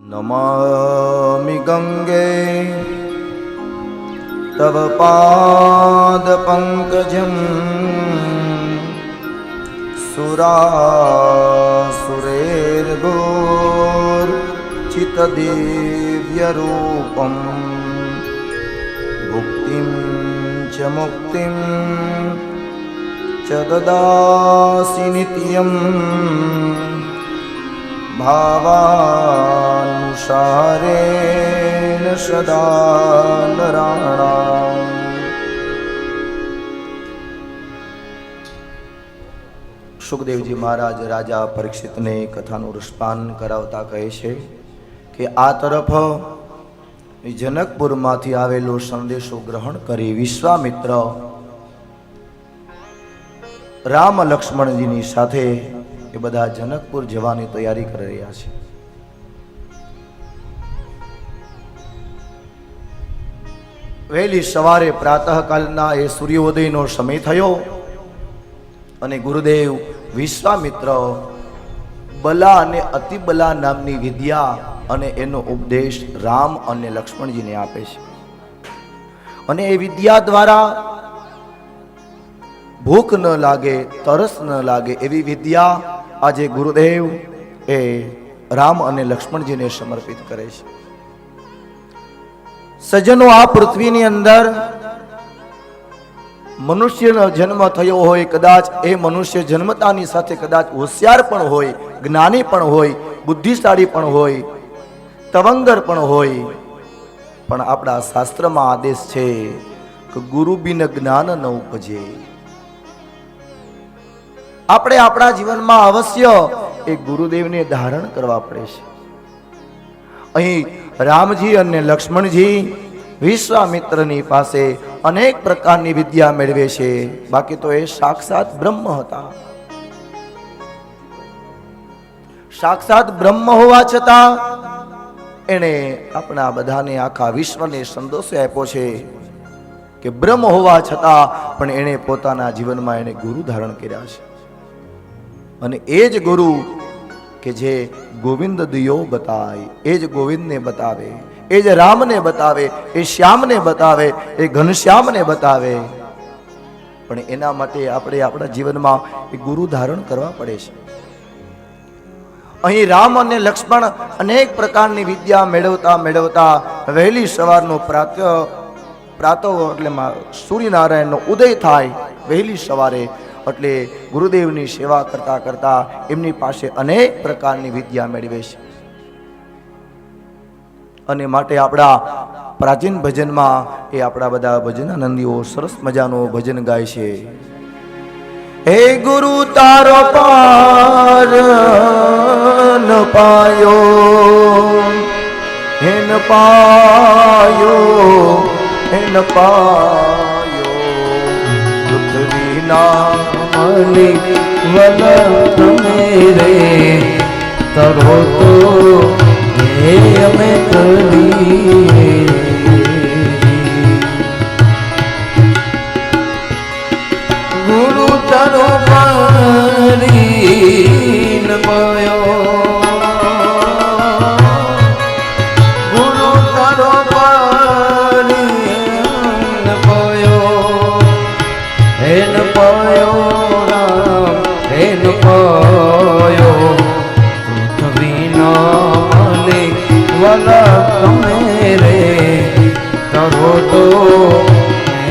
नमामि गंगे तव पादपङ्कजं सुरासुरेर्गोर्चितदिव्यरूपं भुक्तिं च मुक्तिं च ददासि नित्यं भावानुसारेण सदा नराणाम्। સુખદેવજી મહારાજ રાજા પરીક્ષિતને કથાનું રસપાન કરાવતા કહે છે કે આ તરફ જનકપુરમાંથી આવેલો સંદેશો ગ્રહણ કરી વિશ્વામિત્ર રામ લક્ષ્મણજીની સાથે એ બધા જનકપુર જવાની તૈયારી કરી રહ્યા છે. વહેલી સવારે પ્રાતઃકાલના એ સૂર્યોદયનો સમય થયો અને ગુરુદેવ વિશ્વામિત્ર બલા અને અતિબલા નામની વિદ્યા અને એનો ઉપદેશ રામ અને લક્ષ્મણજીને આપે છે. અને એ વિદ્યા દ્વારા ભૂખ ન લાગે, તરસ ન લાગે એવી વિદ્યા આજે ગુરુદેવ એ રામ અને લક્ષ્મણજીને સમર્પિત કરે છે. સજ્જનો, આ પૃથ્વીની અંદર મનુષ્યનો જન્મ થયો હોય, કદાચ એ મનુષ્ય જન્મતાની સાથે કદાચ હોશિયાર પણ હોય, જ્ઞાની પણ હોય, બુદ્ધિશાળી પણ હોય, તવંગર પણ હોય, પણ આપણા શાસ્ત્રમાં આદેશ છે કે ગુરુ બિન જ્ઞાન ન ઉપજે. આપણે આપણા જીવનમાં અવશ્ય એ ગુરુદેવને ધારણ કરવા પડે છે. અહીં રામજી અને લક્ષ્મણજી વિશ્વામિત્રની પાસે અનેક પ્રકારની વિદ્યા મેળવે છે. બાકી તો એ સાક્ષાત બ્રહ્મ હતા. સાક્ષાત બ્રહ્મ હોવા છતાં એણે આપણા બધાને, આખા વિશ્વને સંદેશો આપ્યો છે કે બ્રહ્મ હોવા છતાં પણ એણે પોતાના જીવનમાં એને ગુરુ ધારણ કર્યા છે. અને એ જ ગુરુ કે જે ગોવિંદ દિયો બતાય, એ જ ગોવિંદને બતાવે, એ જ રામને બતાવે, એ શ્યામને બતાવે, એ ઘનશ્યામને બતાવે. પણ એના માટે આપણે આપણા જીવનમાં એ ગુરુ ધારણ કરવા પડે છે. અહીં રામ અને લક્ષ્મણ અનેક પ્રકારની વિદ્યા મેળવતા મેળવતા વહેલી સવારનો પ્રાતઃ એટલે સૂર્યનારાયણનો ઉદય થાય વહેલી સવારે, એટલે ગુરુદેવની સેવા કરતા કરતા એમની પાસે અનેક પ્રકારની વિદ્યા મેળવે છે. અને માટે આપણા પ્રાચીન ભજનમાં એ આપણા બધા ભજનાનંદીઓ સરસ મજાનું ભજન ગાય છે. હે ગુરુ તારો પાર ન પાયો, હે ન પાયો, હે ન પાયો, પૃથ્વીના માલિક વલભ મેરે તરો તો હે અમે કરીએ. ગુરુ તારો પારી ન પાયો, ગુરુ તારો પારી ન પાયો, હે ન પાયો રામ, હે ન પાયો, પૃથ્વીના માલિક વલભ મેરે તરો તો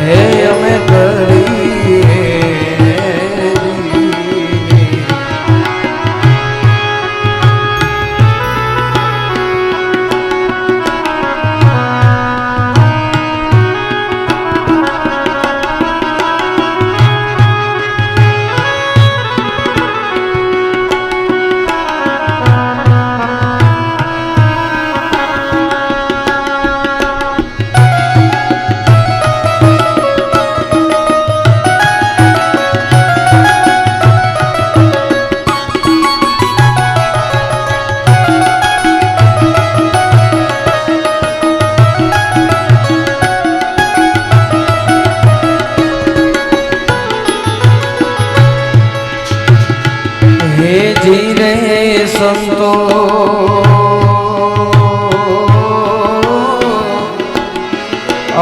હે અમે કરીએ.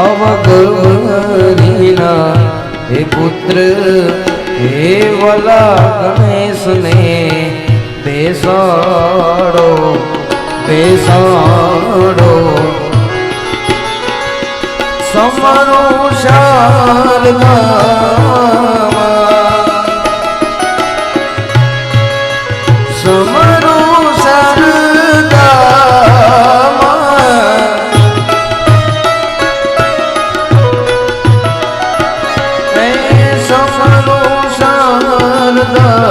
અવગરીના હે પુત્ર હે વલા ગણેશને બેસાડો બેસાડો સમરો શારદામાં સમરો શારદામાં એ સમરો શારદામાં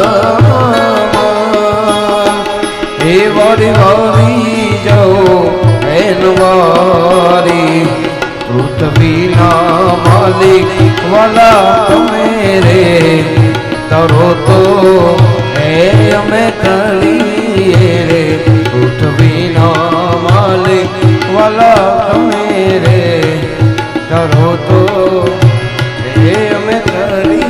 એ વારી વારી જાઓ એનવારી પૃથ્વીના માલિક વાલા તમે રે તરો તો એ અમે કરીએ રે પૃથ્વીના માલિક વાલા તમે રે તરો તો એ અમે કરીએ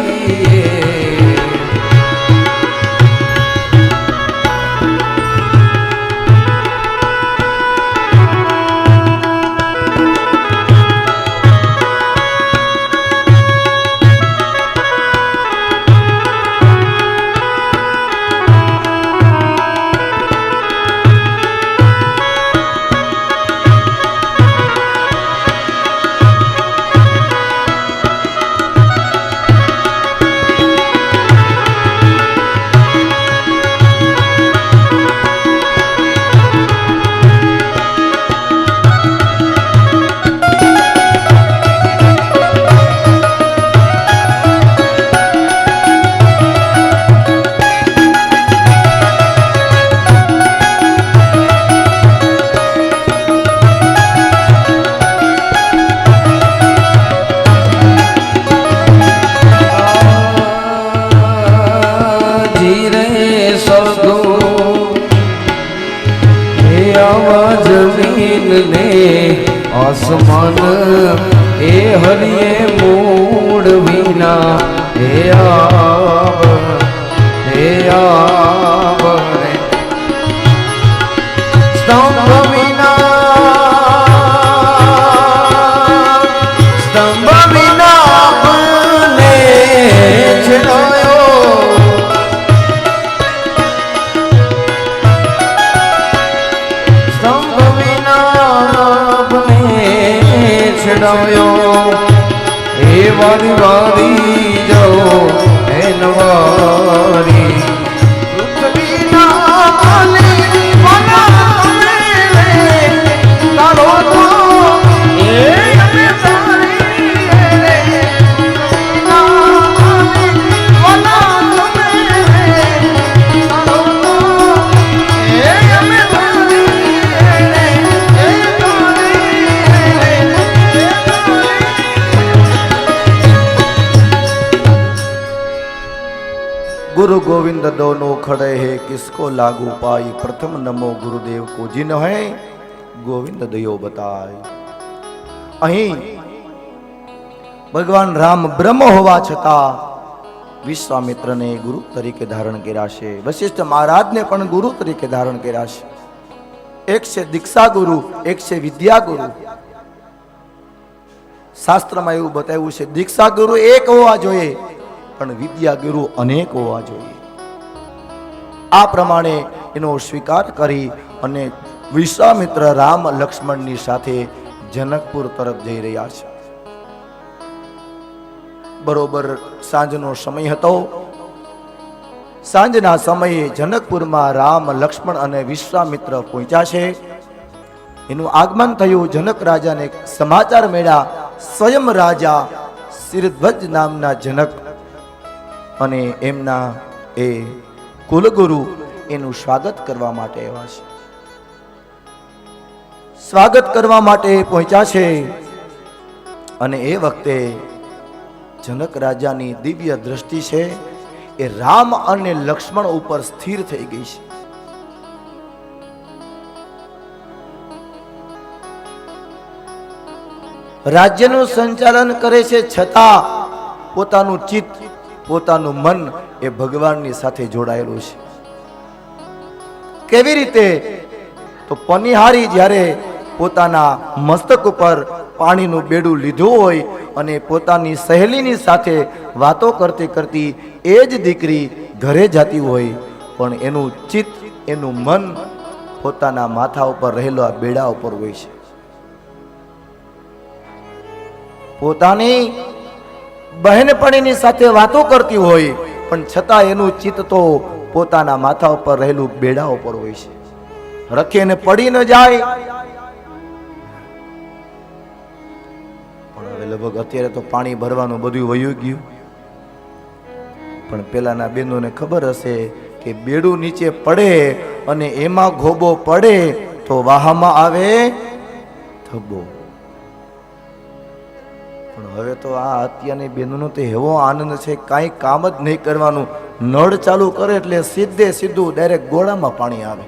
જમીન ને આસમાન એ હરિયે મૂળ વિના હે આવ રે સ્તંભ વિના મને છેડાયો છડાયો એ વારી વારી જાઓ એ નવારી પૃથ્વીના માલિક વાલા તમે રે તારો તો એ અમે તારી રે પૃથ્વીના માલિક વાલા તમે રે તારો તો એ અમે તારી રે गुरु गोविंद दोनों खड़े हैं किसको लागू पाई प्रथम नमो गुरुदेव को जिन है गोविंद दयो बताए। અહીં ભગવાન રામ બ્રહ્મ હોવા છતાં વિશ્વામિત્રને ગુરુ તરીકે ધારણ કર્યા છે, વશિષ્ઠ મહારાજને પણ ગુરુ તરીકે ધારણ કર્યા છે। એક છે દીક્ષા ગુરુ, એક છે વિદ્યા ગુરુ। શાસ્ત્રમાં એવું બતાવ્યું છે દીક્ષા ગુરુ એક હોવા જોઈએ પણ વિદ્યા ગુરુ અનેક હોવા જોઈએ। આ પ્રમાણે એનો સ્વીકાર કરી અને વિશ્વામિત્ર રામ લક્ષ્મણની સાથે જનકપુર તરફ જઈ રહ્યા છે। બરોબર સાંજનો સમય હતો। સાંજના સમયે જનકપુરમાં રામ લક્ષ્મણ અને વિશ્વામિત્ર પહોંચ્યા છે। એનું આગમન થયું। જનક રાજાને સમાચાર મળ્યા। સ્વયં રાજા શિરધ્વજ નામના જનક અને એમના એ કુલગુરુ એનું સ્વાગત કરવા માટે આવ્યા છે। સ્વાગત કરવા માટે પહોંચ્યા છે અને એ વખતે જનક રાજાની દિવ્ય દ્રષ્ટિ છે એ રામ અને લક્ષ્મણ ઉપર સ્થિર થઈ ગઈ છે। રાજ્યનું સંચાલન કરે છે છતાં પોતાનું ચિત્ત પોતાનું મન એ ભગવાનની સાથે જોડાયેલું છે। કેવી રીતે? તો પનિહારી જ્યારે પોતાના મસ્તક ઉપર પાણીનું બેડું લીધું હોય અને પોતાની સહેલીની સાથે વાતો કરતી કરતી એ જ દીકરી ઘરે જતી હોય, પણ એનું ચિત્ત, એનું મન પોતાના માથા ઉપર રહેલો આ બેડા ઉપર હોય છે. પોતાની બહેનપણીની સાથે વાતો કરતી હોય, પણ છતાં એનું ચિત્ત તો પોતાના માથા ઉપર રહેલું બેડા ઉપર હોય છે. રખીને પડી ન જાય. પણ હવે લગભગ અત્યારે તો પાણી ભરવાનું બધું વયું ગયું, પણ પેલાના બહેનોને ખબર હશે કે બેડું નીચે પડે અને એમાં ઘોબો પડે તો વાહમાં આવે થબ્બો. પણ હવે તો આ અત્યારની બહેનોનો તો એવો આનંદ છે, કાંઈ કામ જ નહીં કરવાનું, નળ ચાલુ કરે એટલે સીધે સીધું ડાયરેક્ટ ગોળામાં પાણી આવે.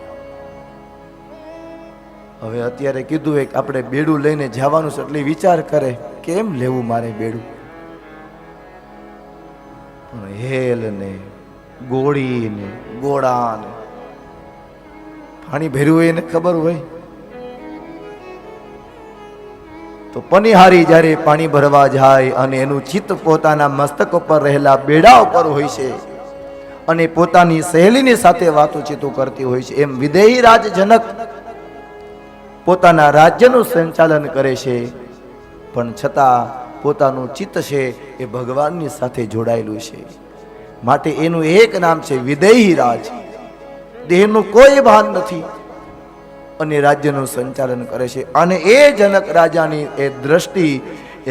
હવે અત્યારે કીધું એક આપણે બેડું લઈને જવાનું છે એટલે વિચાર કરે કેમ લેવું મારે બેડું. પણ હેલ ને ગોળી ને ગોળા ને પાણી ભર્યું હોય એને ખબર હોય. તો પનિહારી જ્યારે પાણી ભરવા જાય અને એનું ચિત્ત પોતાના મસ્તક ઉપર રહેલા બેડા ઉપર હોય છે અને પોતાની સહેલીની સાથે વાતોચીતો કરતી હોય છે, એમ વિદેહી રાજ જનક પોતાના રાજ્યનું સંચાલન કરે છે, પણ છતાં પોતાનું ચિત્ત છે એ ભગવાનની સાથે જોડાયેલું છે. માટે એનું એક નામ છે વિદેહી રાજ. દેહનું કોઈ ભાન નથી અને રાજ્યનું સંચાલન કરે છે. અને એ જનક રાજાની એ દ્રષ્ટિ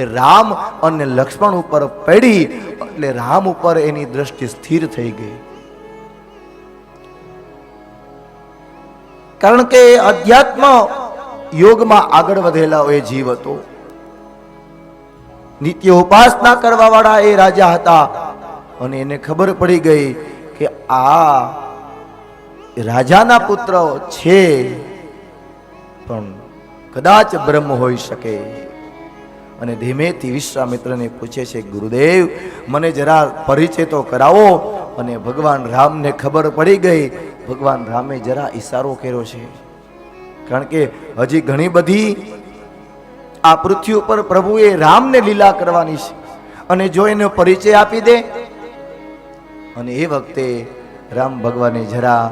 એ રામ અને લક્ષ્મણ ઉપર પડી એટલે રામ ઉપર એની દ્રષ્ટિ સ્થિર થઈ ગઈ. કારણ કે અધ્યાત્મ યોગમાં આગળ વધેલા એ જીવ હતો. નિત્ય ઉપાસના કરવા વાળા એ રાજા હતા અને એને ખબર પડી ગઈ કે આ રાજાના પુત્ર છે પણ કદાચ બ્રહ્મ હોઈ શકે. અને ધીમેથી વિશ્વામિત્રને પૂછે છે, ગુરુદેવ મને જરા પરિચય તો કરાવો. અને ભગવાન રામને ખબર પડી ગઈ. ભગવાન રામે જરા ઈશારો કર્યો છે, કારણ કે હજી ઘણી બધી આ પૃથ્વી ઉપર પ્રભુએ રામને લીલા કરવાની છે અને જો એનો પરિચય આપી દે. અને એ વખતે રામ ભગવાને જરા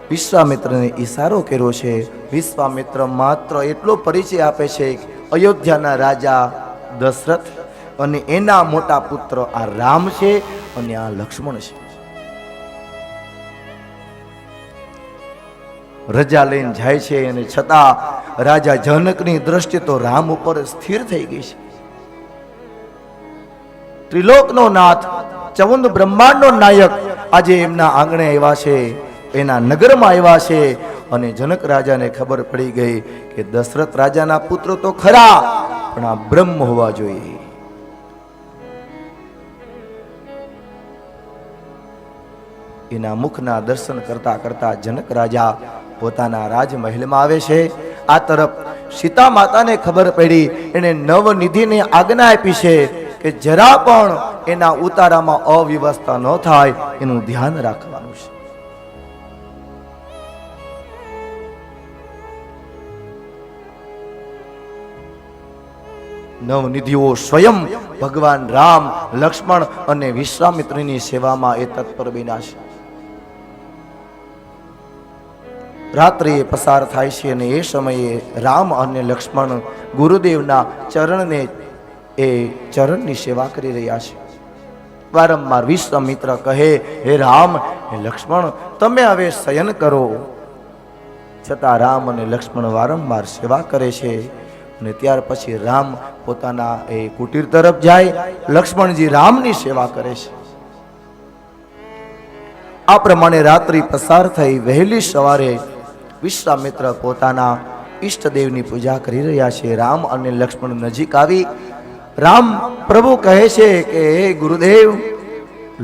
વિશ્વામિત્રને ઈશારો કર્યો છે. વિશ્વામિત્ર માત્ર એટલો પરિચય આપે છે, અયોધ્યાના રાજા દશરથ અને એના મોટા પુત્ર આ રામ છે અને આ લક્ષ્મણ છે. રજા લઈને જાય છે અને છતાં રાજા જનકની દ્રષ્ટિ તો રામ ઉપર સ્થિર થઈ ગઈ છે. ત્રિલોકનો નાથ, 54 બ્રહ્માંડનો નાયક આજે એમના આંગણે આવ્યા છે, એના નગરમાં આવ્યા છે. અને જનક રાજાને ખબર પડી ગઈ કે દશરથ રાજાના પુત્ર તો ખરા પણ આ બ્રહ્મ હોવા જોઈએ. એના મુખના દર્શન કરતા કરતા જનક રાજા પોતાના રાજમહેલમાં આવે છે. આ તરફ સીતા માતાને ખબર પડી, એને નવનિધિને આજ્ઞા આપી છે કે જરા પણ એના ઉતારામાં અવ્યવસ્થા ન થાય એનું ધ્યાન રાખવાનું છે. નવનિધિઓ સ્વયં ભગવાન રામ, લક્ષ્મણ અને વિશ્વામિત્રની સેવામાં એ તત્પર બન્યા છે. રાત્રિ પસાર થાય છે અને એ સમયે રામ અને લક્ષ્મણ ગુરુદેવના ચરણને એ ચરણની સેવા કરી રહ્યા છે. વારંવાર વિશ્વામિત્ર કહે, હે રામ, હે લક્ષ્મણ, તમે હવે શયન કરો. છતાં રામ અને લક્ષ્મણ વારંવાર સેવા કરે છે. અને ત્યાર પછી રામ પોતાના એ કુટીર તરફ જાય, લક્ષ્મણજી રામની સેવા કરે છે. આ પ્રમાણે રાત્રિ પસાર થઈ. વહેલી સવારે વિશ્વામિત્ર પોતાના ઈષ્ટદેવની પૂજા કરી રહ્યા છે. રામ અને લક્ષ્મણ નજીક આવી રામ પ્રભુ કહે છે કે હે ગુરુદેવ,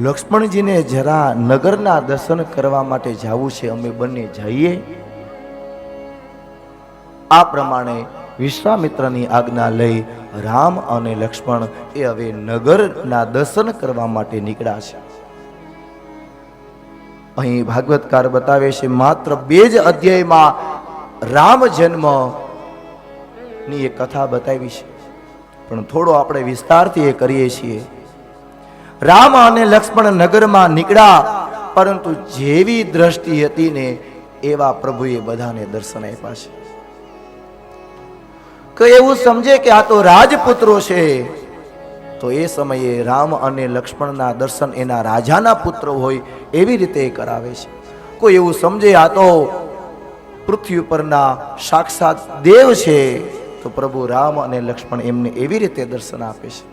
લક્ષ્મણજીને જરા નગરના દર્શન કરવા માટે જવું છે, અમે બંને જઈએ. આ પ્રમાણે વિશ્વામિત્રની આજ્ઞા લઈ રામ અને લક્ષ્મણ એ હવે નગરના દર્શન કરવા માટે નીકળ્યા છે. અહીં ભાગવતકાર બતાવે છે માત્ર 2 જ અધ્યાયમાં રામ જન્મ ની એક કથા બતાવી છે, પણ થોડો આપણે વિસ્તારથી એ કરીએ છીએ. રામ અને લક્ષ્મણ નગરમાં નીકળ્યા, પરંતુ જેવી દ્રષ્ટિ હતી ને એવા પ્રભુએ બધાને દર્શન આપ્યા છે. કે એવું સમજે કે આ તો રાજપુત્રો છે, તો એ સમયે રામ અને લક્ષ્મણના દર્શન એના રાજાના પુત્ર હોય એવી રીતે કરાવે છે. કોઈ એવું સમજે આ તો પૃથ્વી ઉપરના સાક્ષાત દેવ છે, તો પ્રભુ રામ અને લક્ષ્મણ એમને એવી રીતે દર્શન આપે છે.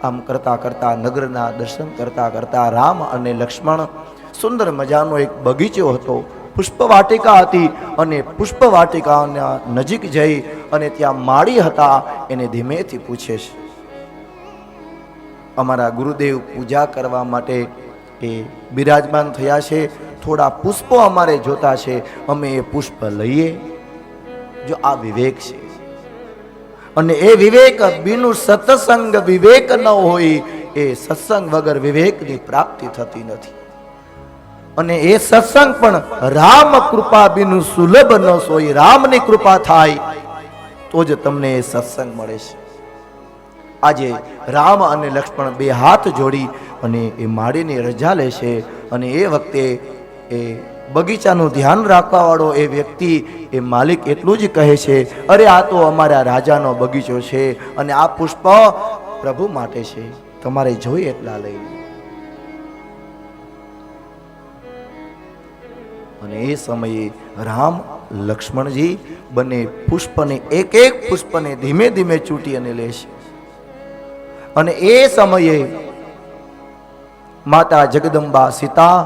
આમ કરતા કરતા નગરના દર્શન કરતા કરતા રામ અને લક્ષ્મણ સુંદર મજાનો એક બગીચો હતો, પુષ્પવાટિકા હતી, અને પુષ્પવાટિકાના નજીક જઈ અને ત્યાં માળી હતા એને ધીમેથી પૂછે છે, અમારા ગુરુદેવ પૂજા કરવા માટે એ બિરાજમાન થયા છે, થોડા પુષ્પો અમારે જોતા છે, અમે એ પુષ્પ લઈએ? જો આ વિવેક છે, અને એ વિવેક બિનું સત્સંગ વિવેક ન હોય, એ સત્સંગ વગર વિવેકની પ્રાપ્તિ થતી નથી. અને એ સત્સંગ પણ રામ કૃપા બિનું સુલભ ન સોય. રામની કૃપા થાય તો જ તમને એ સત્સંગ મળે છે. આજે રામ અને લક્ષ્મણ બે હાથ જોડી અને એ માળીની રજા લે છે, અને એ વખતે એ બગીચાનું ધ્યાન રાખવા વાળો એ વ્યક્તિ, એ માલિક એટલું જ કહે છે, અરે આ તો અમારા રાજાનો બગીચો છે, અને આ પુષ્પ પ્રભુ માટે છે, તમારે જોઈએ એટલા લઈ. અને એ સમયે રામ લક્ષ્મણજી બંને પુષ્પને એક એક પુષ્પને ધીમે ધીમે ચૂંટી અને લે છે. અને એ સમયે માતા જગદંબા સીતા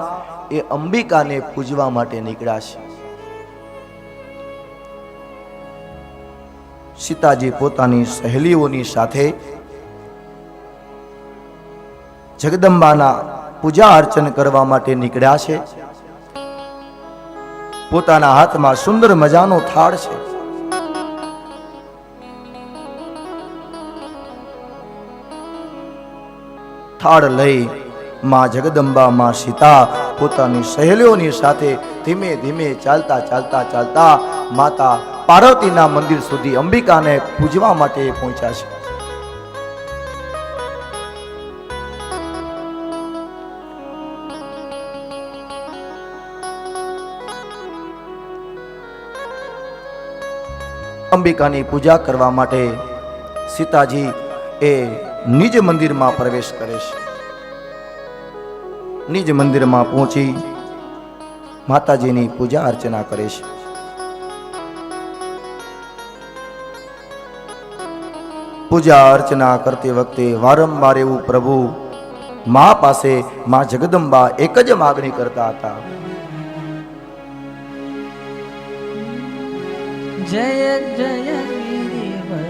એ અંબિકાને પૂજવા માટે નીકળ્યા છે. સીતાજી પોતાની સહેલીઓની સાથે જગદંબાના પૂજા અર્ચન કરવા માટે નીકળ્યા છે. પોતાના હાથમાં સુંદર મજાનો થાળ છે. થાળ લઈ માં જગદંબા માં સીતા પોતાની સહેલીઓની સાથે ધીમે ધીમે ચાલતા ચાલતા ચાલતા માતા પાર્વતીના મંદિર સુધી અંબિકાને પૂજવા માટે પહોંચ્યા છે. અંબિકાની પૂજા કરવા માટે સીતાજી એ નિજ મંદિરમાં પ્રવેશ કરે છે. નિજ મંદિરમાં પહોંચી માતાજીની પૂજા અર્ચના કરે છે. પૂજા અર્ચના કરતી વખતે વારંવાર એવું પ્રભુ મા પાસે મા જગદંબા એક જ માગણી કરતા હતા, જય જય ગિરિવર.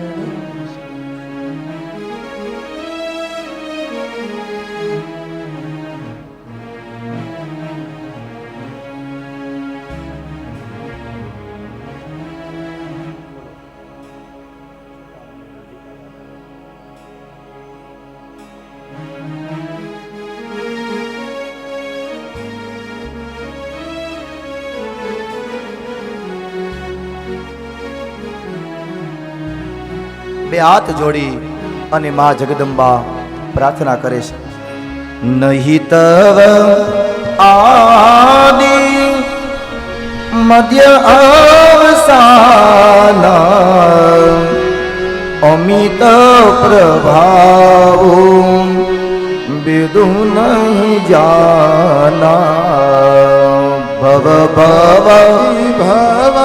બે હાથ જોડી અને માં જગદંબા પ્રાર્થના કરે છે, નહીં તવ આદિ મધ્ય અવસાન અમિત પ્રભાવ વિદુ નહીં જાના ભવ ભવ ભવ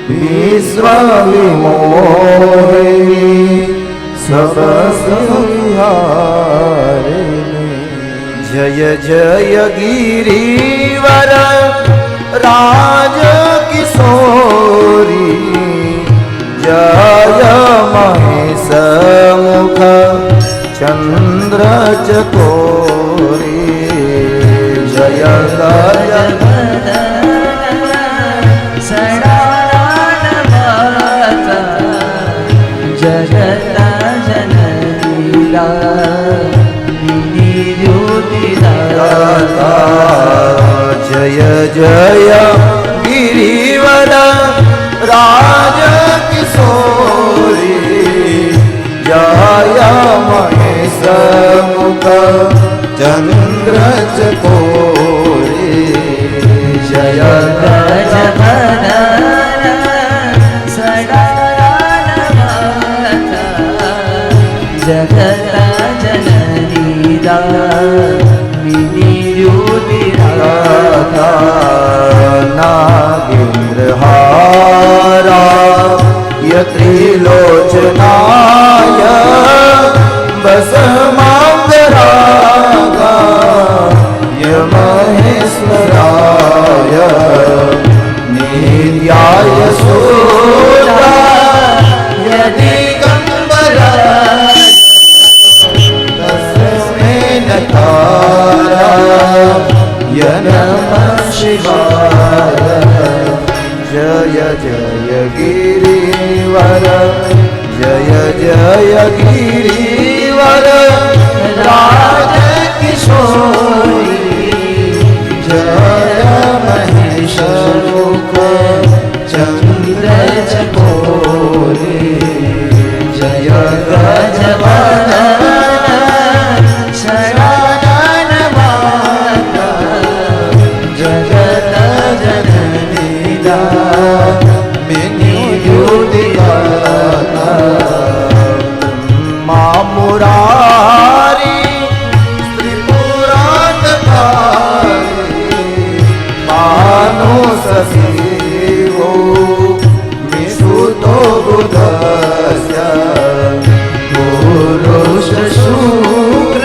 વિશ્વ વિમોહિની સબ સંહારિણી જય જય ગિરિવર રાજ કિશોરી જય મહેશ મુખ ચંદ્ર ચકોરી જય જય જગતા જનનીલા નિર્યુતિદાતા જય જય જય ગિરિવર રાજ કિશોરી જય મહેશ મુખ ચંદ્ર ચકોરી જય ગજ વદન સડાનવત જગત જનની દામિની નાગેન્દ્રહારા ત્રિલોચનાય બસમાંગરાય મહેશ્વરાય નિત્યાય સૂરાય દિગંબરાય તસ્મે નકારાય નમઃ શિવાય જય જય ગિરિવર જય જય ગિરિવર રાજ કિશોરી જય મહેશ મુખ ચંદ્ર ચકોરી જય ગજ વદન સડાનવત જગત જનની દામિની મા મુરારી ત્રિપુરાંતકારી માનો સસીવો મિસુતો બુધસ્ય પુરુષ શુક્ર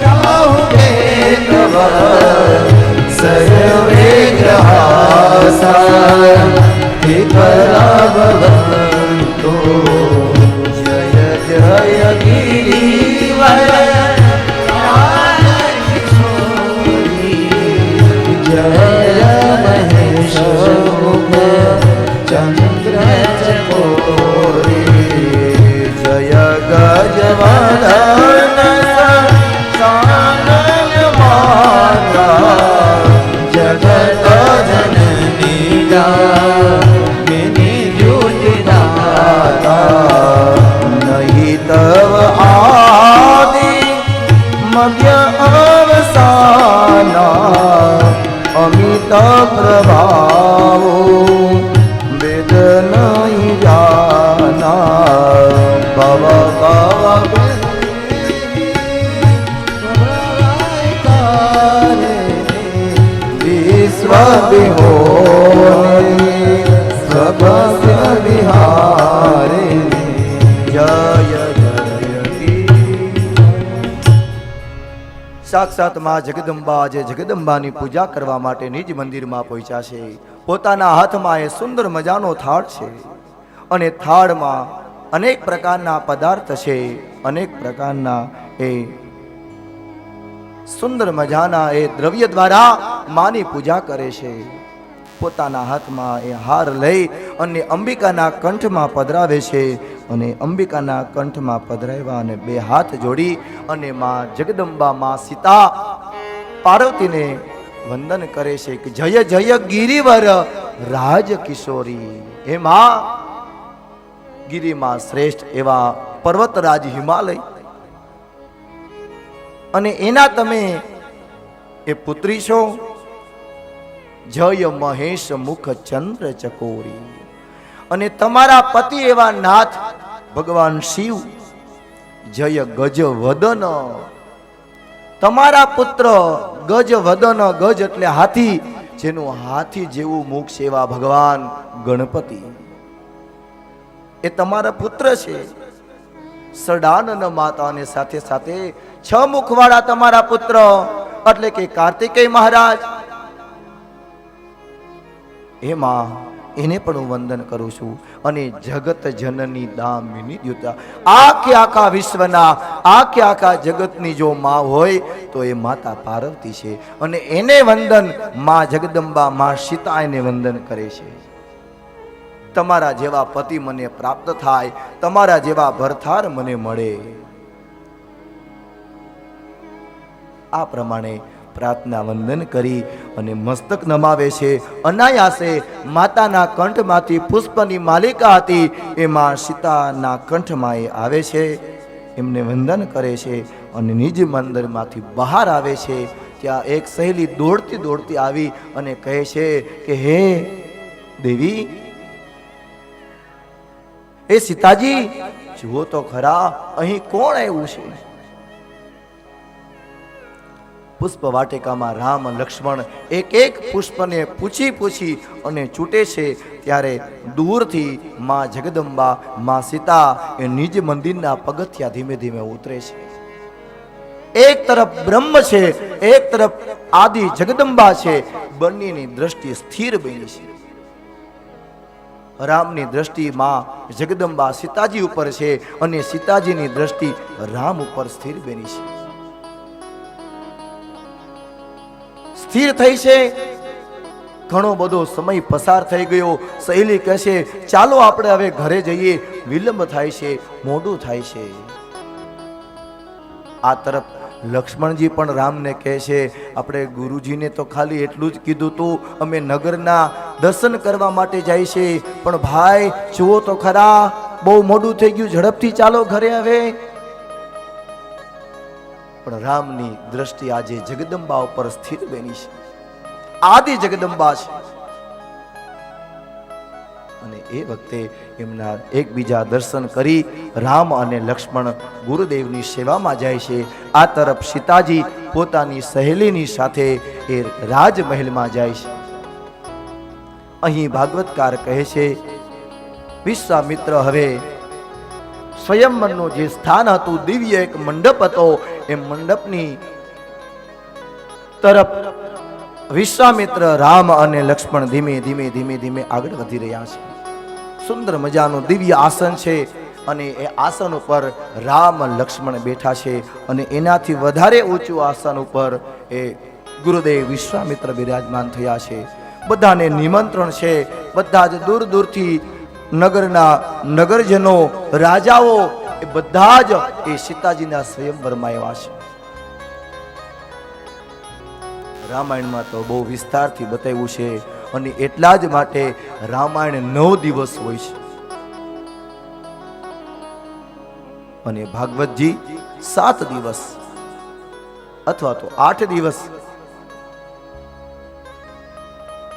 રાહુ કેતવ સર્વે ગ્રહાસા વિકલા ભવન્તો જય જય ગિરિવર રાજ કિશોરી જય મહેશ મુખ ચંદ્ર ચકોરી જય ગજ વદન જગત જનની દામિની દ્યુતિદાતા નહીં તવ આદિ મધ્ય અવસાના અમિત પ્રભાવો વેદ નહીં જાના ભવ ભવ વિશ્વ વિહોરી સભસ્ય વિહારિણી જય જય સાક્ષાત માં જગદંબા આજે જગદંબાની પૂજા કરવા માટે નિજ મંદિરમાં પહોંચ્યા છે. પોતાના હાથમાં એ સુંદર મજાનો થાળ છે અને થાળમાં અનેક પ્રકારના પદાર્થ છે, અનેક પ્રકારના એ સુંદર મજાના એ દ્રવ્ય દ્વારા માની પૂજા કરે છે. પોતાના હાથમાં એ હાર લઈ અને અંબિકાના કંઠમાં પધરાવે છે અને અંબિકાના કંઠમાં પધરાવ્યા અને બે હાથ જોડી અને માં જગદંબા માં સીતા પાર્વતીને વંદન કરે છે કે જય જય ગિરિવર રાજ કિશોરી. હે માં, ગિરિમાં શ્રેષ્ઠ એવા પર્વતરાજ હિમાલય અને એના તમે એ પુત્રી છો. જય મહેશ મુખ ચંદ્ર ચકોરી. અને તમારા પતિ એવા નાથ ભગવાન શિવ જય ગજ વદન. તમારા પુત્ર ગજ વદન, ગજ એટલે હાથી, જેનું હાથી જેવું મુખ છે એવા ભગવાન ગણપતિ એ તમારા પુત્ર છે. સડાનન માતા અને સાથે સાથે 6 મુખવાળા તમારા પુત્ર એટલે કે કાર્તિકેય મહારાજ. એમાં એને પણ હું વંદન કરું છું. અને જગત જનની દામિની દ્યુતા, આખા વિશ્વના આખા જગતની જો માં હોય તો એ માતા પાર્વતી છે. અને એને વંદન માં જગદંબા માં સીતા એને વંદન કરે છે. તમારા જેવા પતિ મને પ્રાપ્ત થાય, તમારા જેવા ભરથાર મને મળે. આ પ્રમાણે પ્રાર્થના વંદન કરી અને મસ્તક નમાવે છે. અનાયાસે માતાના કંઠમાંથી પુષ્પની માલિકા હતી એમાં સીતાના કંઠમાં એ આવે છે, એમને વંદન કરે છે અને નિજ મંદિરમાંથી બહાર આવે છે. ત્યાં એક સહેલી દોડતી દોડતી આવી અને કહે છે કે હે દેવી, એ સીતાજી, જુઓ તો ખરા અહીં કોણ આવ્યું છે? પુષ્પ વાટિકામાં રામ લક્ષ્મણ એક એક પુષ્પને પૂછી પૂછી અને છૂટે છે. ત્યારે દૂરથી માં જગદંબા, માં સીતા એ નિજ મંદિરના પગથિયા ધીમે ધીમે ઉતરે છે. એક તરફ બ્રહ્મ છે, એક તરફ આદિ જગદંબા છે. બંનેની દ્રષ્ટિ સ્થિર બની છે. રામની દ્રષ્ટિ માં જગદંબા સીતાજી ઉપર છે અને સીતાજીની દ્રષ્ટિ રામ ઉપર સ્થિર બની છે. સ્થિર થઈ છે. ઘણો બધો સમય પસાર થઈ ગયો. સહેલી કહે છે ચાલો આપણે હવે ઘરે જઈએ, વિલંબ થાય છે, મોડું થાય છે. આ તરફ લક્ષ્મણજી પણ રામને કહે છે આપણે ગુરુજીને તો ખાલી એટલું જ કીધું તું, અમે નગરના દર્શન કરવા માટે જાય છે, પણ ભાઈ જુઓ તો ખરા બહુ મોડું થઈ ગયું, ઝડપથી ચાલો ઘરે હવે. પણ રામની દ્રષ્ટિ આજે જગદંબા ઉપર સ્થિર બની છે. આદિ જગદંબા છે અને એ વખતે એમના એકબીજા દર્શન કરી રામ અને લક્ષ્મણ ગુરુદેવની સેવામાં જાય છે. આ તરફ સીતાજી પોતાની સહેલીની સાથે એ રાજમહેલમાં જાય છે. અહીં ભાગવતકાર કહે છે વિશ્વામિત્ર હવે સ્વયંવરનું જે સ્થાન હતું, દિવ્ય એક મંડપ હતો, એ મંડપની તરફ વિશ્વામિત્ર, રામ અને લક્ષ્મણ ધીમે ધીમે ધીમે ધીમે આગળ વધી રહ્યા છે. સુંદર મજાનું દિવ્ય આસન છે અને એ આસન ઉપર રામ લક્ષ્મણ બેઠા છે અને એનાથી વધારે ઊંચું આસન ઉપર એ ગુરુદેવ વિશ્વામિત્ર બિરાજમાન થયા છે. બધાને નિમંત્રણ છે. બધા જ દૂર દૂરથી નગરના નગરજનો, રાજાઓ એ બધા જ એ સીતાજીના સ્વયંવરમાં આવ્યા છે. રામાયણમાં તો બહુ વિસ્તારથી બતાવ્યું છે અને એટલા જ માટે રામાયણ 9 દિવસ હોય છે અને ભાગવતજી 7 દિવસ અથવા તો 8 દિવસ.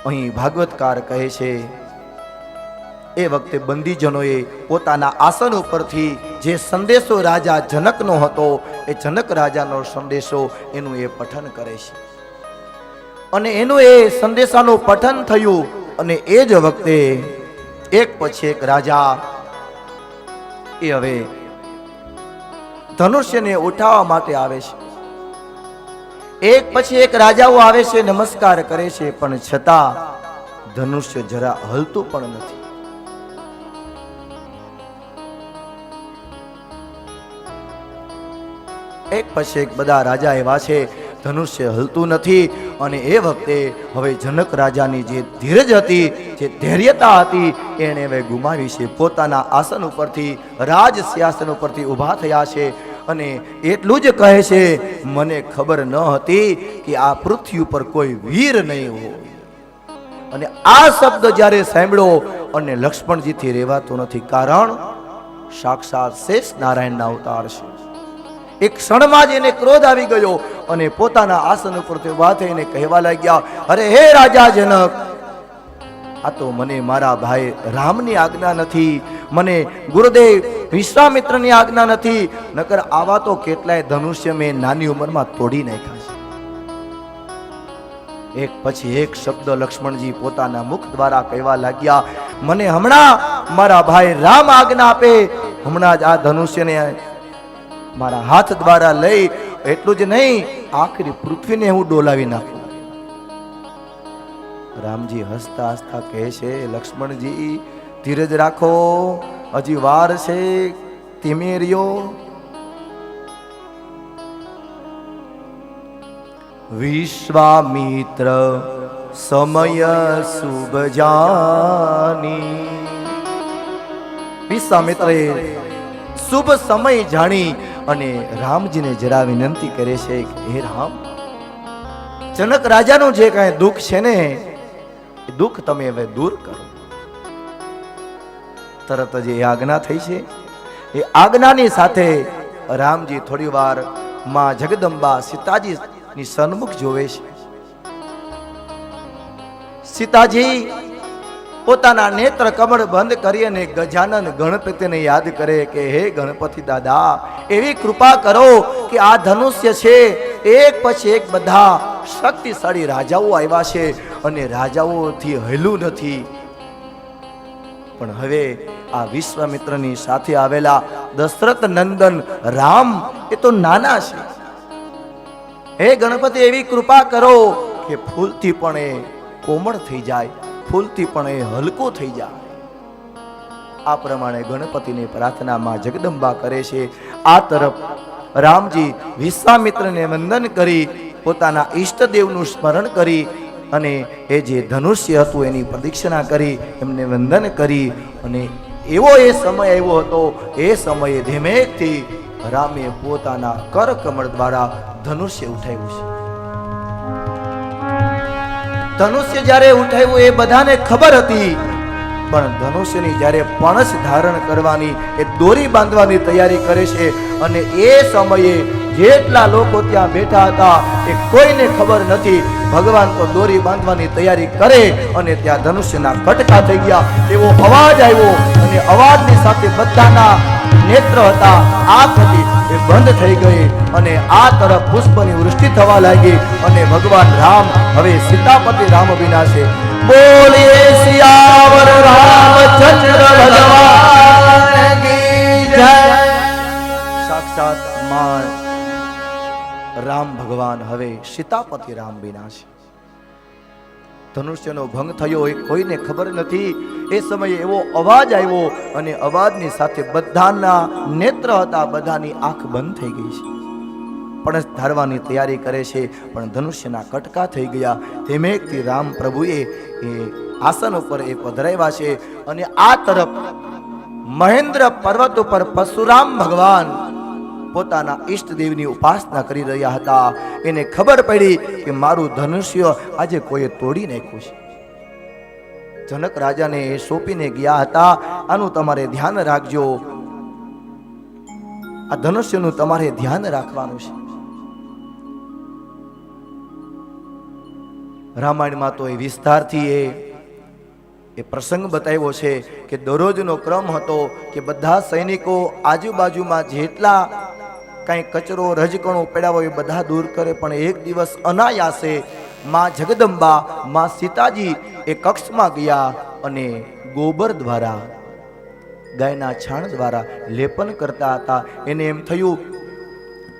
અહીં ભાગવતકાર કહે છે એ વખતે બંદીજનોએ પોતાના આસન ઉપરથી જે સંદેશો રાજા જનકનો હતો, એ જનક રાજાનો સંદેશો એનું એ પઠન કરે છે અને એનું એ સંદેશાનું પઠન થયું અને એ જ વખતે એક પછી એક રાજા એ હવે ધનુષ્યને ઉઠાવવા માટે આવે છે. એક પછી એક રાજાઓ આવે છે, નમસ્કાર કરે છે, પણ છતાં ધનુષ્ય જરા હલતું પણ નથી. એક પછી એક બધા રાજા એવા છે, ધનુષ્ય હલતું નથી. અને એ વખતે હવે જનક રાજાની જે ધીરજ હતી, જે ધૈર્યતા હતી, એને હવે ગુમાવી છે. પોતાના આસન ઉપરથી, રાજ સિંહાસન ઉપરથી ઊભા થયા છે અને એટલું જ કહે છે મને ખબર ન હતી કે આ પૃથ્વી ઉપર કોઈ વીર નહીં હોય. અને આ શબ્દ જ્યારે સાંભળ્યો અને લક્ષ્મણજીથી રહેવાતો નથી, કારણ સાક્ષાત શેષ નારાયણના અવતાર છે. એક ક્ષણમાં જ એને ક્રોધ આવી ગયો અને પોતાના આસન ઉપરથી ઊભા થઈને કહેવા લાગ્યા, અરે હે રાજા જનક, આ તો મને મારા ભાઈ રામની આજ્ઞા નથી, મને ગુરુદેવ વિશ્વામિત્રની આજ્ઞા નથી, નકર આવા તો કેટલાય ધનુષ્ય મેં નાની ઉંમરમાં તોડી નાખ્યા છે. એક પછી એક શબ્દ લક્ષ્મણજી પોતાના મુખ દ્વારા કહેવા લાગ્યા, મને હમણાં મારા ભાઈ રામ આજ્ઞા આપે, હમણાં જ આ ધનુષ્યને મારા હાથ દ્વારા લઈ, એટલું જ નહીં આખરી પૃથ્વીને હું ડોલાવી નાખું. રામજી હસતા હસતા કહે છે, લક્ષ્મણજી ધીરજ રાખો, હજી વાર છે, ધીમે રહ્યો. વિશ્વામિત્ર સમય શુભ જાની. વિશ્વામિત્રે શુભ સમય જાણી અને રામજીને જરા વિનંતી કરે છે કે હે રામ, જનક રાજાનું જે કાંઈ દુઃખ છે ને એ દુઃખ તમે હવે દૂર કરો. તરત જ એ આજ્ઞા થઈ છે. એ આજ્ઞાની સાથે રામજી થોડી વાર માં જગદંબા સીતાજીની સન્મુખ જોવે છે. સીતાજી પોતાના નેત્ર કમળ બંધ કરી અને ગજાનન ગણપતિને યાદ કરે કે હે ગણપતિ દાદા, એવી કૃપા કરો કે આ ધનુષ્ય છે એક પછી એક બધા શક્તિશાળી રાજાઓ આવ્યા છે અને રાજાઓથી હલ્યું નથી, પણ હવે આ વિશ્વામિત્રની સાથે આવેલા દશરથ નંદન રામ એ તો નાના છે. હે ગણપતિ, એવી કૃપા કરો કે ફૂલથી પણ એ કોમળ થઈ જાય, ફૂલથી પણ એ હલકો થઈ જાય. આ પ્રમાણે ગણપતિની પ્રાર્થનામાં જગદંબા કરે છે. આ તરફ રામજી વિશ્વામિત્રને વંદન કરી પોતાના ઈષ્ટદેવનું સ્મરણ કરી અને એ જે ધનુષ્ય હતું એની પ્રદક્ષિણા કરી એમને વંદન કરી અને એવો એ સમય આવ્યો હતો. એ સમયે ધીમેકથી રામે પોતાના કર કમળ દ્વારા ધનુષ્ય ઉઠાવ્યું છે. ધનુષ્ય જ્યારે ઉઠાવ્યું એ બધાને ખબર હતી, પણ ધનુષ્યની જ્યારે પણસ ધારણ કરવાની એ દોરી બાંધવાની તૈયારી કરે છે અને એ સમયે જેટલા લોકો ત્યાં બેઠા હતા એ કોઈને ખબર નથી. ભગવાન તો દોરી બાંધવાની તૈયારી કરે અને ત્યાં ધનુષ્યના કટકા થઈ ગયા એવો અવાજ આવ્યો અને અવાજની સાથે બધાના નેત્ર હતા, આંખ હતી એ બંધ થઈ ગઈ અને આ તરફ પુષ્પની વૃષ્ટિ થવા લાગી અને ભગવાન રામ હવે સીતાપતિ રામ વિના છે. બોલીએ સિયાવર રામચંદ્ર ભગવાન કી જય. સાક્ષાત માં રામ ભગવાન હવે સીતાપતિ રામ વિના છે. ધનુષ્યનો ભંગ થયો એ કોઈને ખબર નથી. એ સમયે એવો અવાજ આવ્યો અને અવાજની સાથે બધાના નેત્ર હતા, બધાની આંખ બંધ થઈ ગઈ છે. પણ ધારવાની તૈયારી કરે છે પણ ધનુષ્યના કટકા થઈ ગયા. ધીમેકથી રામ પ્રભુએ એ આસન ઉપર એ પધરાવ્યા છે અને આ તરફ મહેન્દ્ર પર્વત ઉપર પરશુરામ ભગવાન પોતાના ઈષ્ટદેવની ઉપાસના કરી રહ્યા હતા. એને ખબર પડી કે મારું ધનુષ્ય આજે કોઈએ તોડી નાખ્યું છે. જનક રાજાને એ સોંપીને ગયા હતા, આનું તમારે ધ્યાન રાખજો, આ ધનુષ્યનું તમારે ધ્યાન રાખવાનું છે. રામાયણમાં તો એ વિસ્તારથી એ પ્રસંગ બતાવ્યો છે કે દરરોજનો ક્રમ હતો કે બધા સૈનિકો આજુબાજુમાં જેટલા કઈ કચરો રજકણો પડ્યા હોય એ બધા દૂર કરે, પણ એક દિવસ અનાયાસે માં જગદંબા માં સીતાજી એ કક્ષમાં ગયા અને ગોબર દ્વારા ગાયના છાણ દ્વારા લેપન કરતા હતા. એને એમ થયું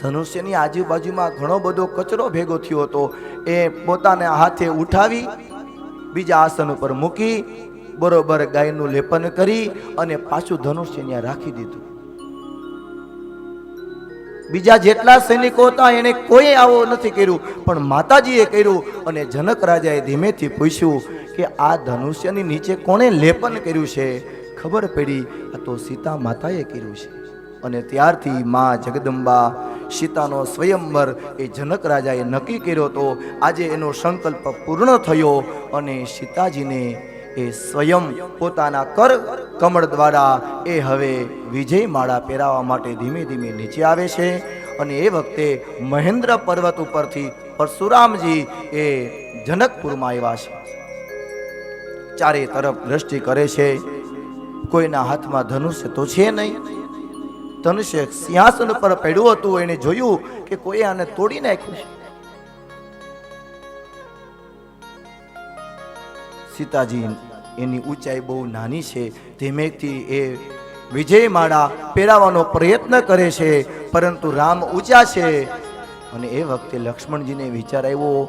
ધનુષ્યની આજુબાજુમાં ઘણો બધો કચરો ભેગો થયો હતો. એ પોતાના હાથે ઉઠાવી બીજા આસન ઉપર મૂકી બરોબર ગાયનું લેપન કરી અને પાછું ધનુષ્ય ત્યાં રાખી દીધું. બીજા જેટલા સૈનિકો હતા એને કોઈ આવો નથી કર્યું, પણ માતાજીએ કર્યું. અને જનક રાજાએ ધીમેથી પૂછ્યું કે આ ધનુષ્યની નીચે કોણે લેપન કર્યું છે? ખબર પડી આ તો સીતા માતાએ કર્યું છે. અને ત્યારથી માં જગદંબા સીતાનો સ્વયંવર એ જનક રાજાએ નક્કી કર્યો હતો. આજે એનો સંકલ્પ પૂર્ણ થયો અને સીતાજીને એ સ્વયં પોતાના કર કમળ દ્વારા એ હવે વિજય માળા પહેરાવવા માટે ધીમે ધીમે નીચે આવે છે. અને એ વખતે મહેન્દ્ર પર્વત ઉપરથી પરશુરામજી એ જનકપુરમાં આવ્યા છે. ચારે તરફ દ્રષ્ટિ કરે છે, કોઈના હાથમાં ધનુષ્ય તો છે નહીં. ધનુષ્ય સિંહાસન પર પડ્યું હતું. એને જોયું કે કોઈ આને તોડી નાખ્યું છે. સીતાજી એની ઊંચાઈ બહુ નાની છે. ધીમેથી એ વિજય માળા પહેરાવાનો પ્રયત્ન કરે છે, પરંતુ રામ ઊંચા છે. અને એ વખતે લક્ષ્મણજીને વિચાર આવ્યો.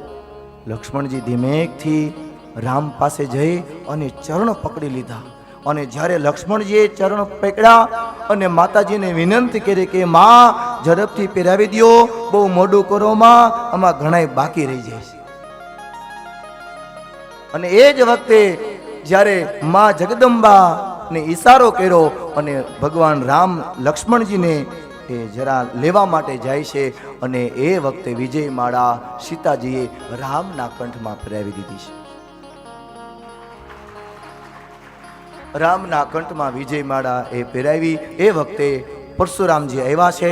લક્ષ્મણજી ધીમેથી રામ પાસે જઈ અને ચરણ પકડી લીધા. અને જ્યારે લક્ષ્મણજીએ ચરણ પકડ્યા અને માતાજીને વિનંતી કરી કે માં ઝડપથી પહેરાવી દો, બહુ મોડું કરો માં, આમાં ઘણાય બાકી રહી જાય છે. અને એ જ વખતે જ્યારે માં જગદંબા ને ઈશારો કર્યો અને ભગવાન રામ લક્ષ્મણજીને એ જરા લેવા માટે જાય છે અને એ વખતે વિજય માળા સીતાજીએ રામના કંઠમાં પહેરાવી દીધી છે. રામના કંઠમાં વિજય માળા એ પહેરાવી. એ વખતે પરશુરામજી આવ્યા છે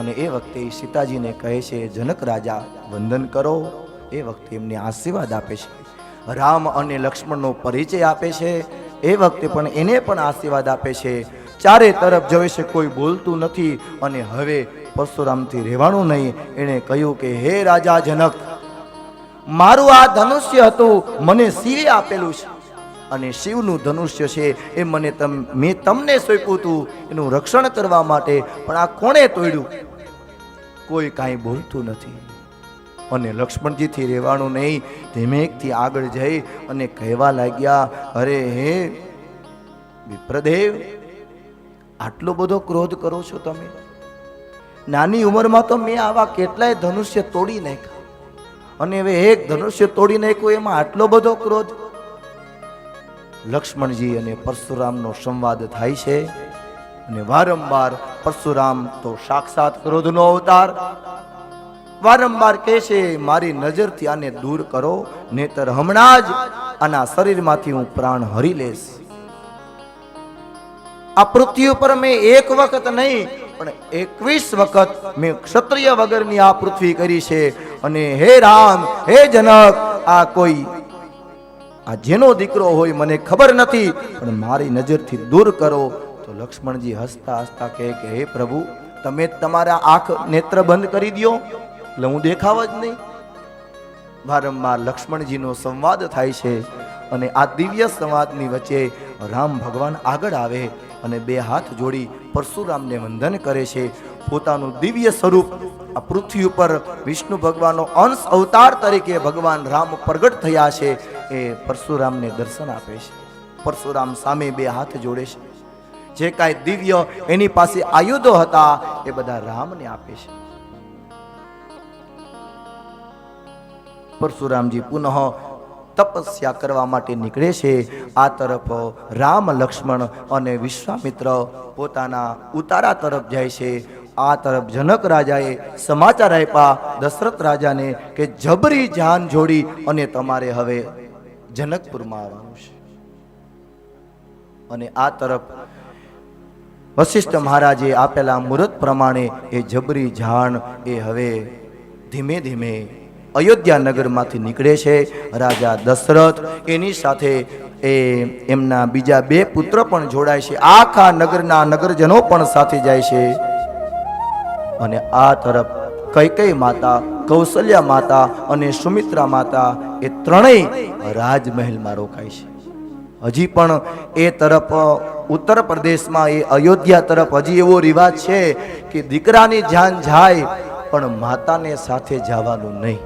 અને એ વખતે સીતાજીને કહે છે જનક રાજા વંદન કરો. એ વખતે એમને આશીર્વાદ આપે છે. રામ અને લક્ષ્મણનો પરિચય આપે છે. એ વખતે પણ એને પણ આશીર્વાદ આપે છે. ચારે તરફ જોવે છે કોઈ બોલતું નથી અને હવે પરશુરામથી રહેવાનું નહીં. એણે કહ્યું કે હે રાજા જનક, મારું આ ધનુષ્ય હતું મને શિવે આપેલું છે અને શિવનું ધનુષ્ય છે એ મેં તમને સોંપ્યું હતું એનું રક્ષણ કરવા માટે, પણ આ કોણે તોડ્યું? કોઈ કાંઈ બોલતું નથી. અને લક્ષ્મણજીથી રહેવાનું નહીં. ધીમેકથી આગળ જઈ અને કહેવા લાગ્યા, અરે હે વિપ્રદેવ, આટલો બધો ક્રોધ કરો છો તમે? નાની ઉંમરમાં તો મેં આવા કેટલાય ધનુષ્ય તોડી નાખ્યા અને હવે એક ધનુષ્ય તોડી નાખ્યું, એમાં આટલો બધો ક્રોધ? લક્ષ્મણજી અને પરશુરામનો સંવાદ થાય છે અને વારંવાર પરશુરામ તો સાક્ષાત ક્રોધનો અવતાર, વારંવાર કહે છે મારી નજરથી આને દૂર કરો, નહીતર હમણાં જ આના શરીરમાંથી હું પ્રાણ હરી લઈશ. આ પૃથ્વી ઉપર મેં એક વખત નહીં પણ 21 વખત મેં ક્ષત્રિય વગરની આ પૃથ્વી કરી છે. અને હે રામ, હે જનક, આ કોઈ આ જેનો દીકરો હોય મને ખબર નથી, પણ મારી નજરથી દૂર કરો. તો લક્ષ્મણજી હસતા હસતા કહે કે હે પ્રભુ, તમે તમારા આંખ નેત્ર બંધ કરી દો એટલે હું દેખાવ જ નહીં. વારંવાર લક્ષ્મણજીનો સંવાદ થાય છે અને આ દિવ્ય સંવાદની વચ્ચે રામ ભગવાન આગળ આવે અને બે હાથ જોડી પરશુરામને વંદન કરે છે. પોતાનું દિવ્ય સ્વરૂપ આ પૃથ્વી ઉપર વિષ્ણુ ભગવાનનો અંશ અવતાર તરીકે ભગવાન રામ પ્રગટ થયા છે એ પરશુરામને દર્શન આપે છે. પરશુરામ સામે બે હાથ જોડે છે. જે કાંઈ દિવ્ય એની પાસે આયુધો હતા એ બધા રામને આપે છે. પરશુરામજી પુનઃ તપસ્યા કરવા માટે નીકળે છે. આ તરફ રામ, લક્ષ્મણ અને વિશ્વામિત્ર પોતાના ઉતારા તરફ જાય છે. આ તરફ જનક રાજાએ સમાચાર આપ્યા દશરથ રાજાને કે જબરી જાન જોડી અને તમારે હવે જનકપુરમાં આવવાનું છે. અને આ તરફ વશિષ્ઠ મહારાજે આપેલા મુહૂર્ત પ્રમાણે એ જબરી જાન એ હવે ધીમે ધીમે અયોધ્યા નગરમાંથી નીકળે છે. રાજા દશરથ એની સાથે એમના બીજા 2 પુત્ર પણ જોડાય છે. આખા નગરના નગરજનો પણ સાથે જાય છે. અને આ તરફ કૈકેયી માતા, કૌશલ્યા માતા અને સુમિત્રા માતા એ ત્રણેય રાજમહેલમાં રોકાય છે. હજી પણ એ તરફ ઉત્તર પ્રદેશમાં એ અયોધ્યા તરફ હજી એવો રિવાજ છે કે દીકરાની જાન જાય પણ માતાને સાથે જવાનું નહીં.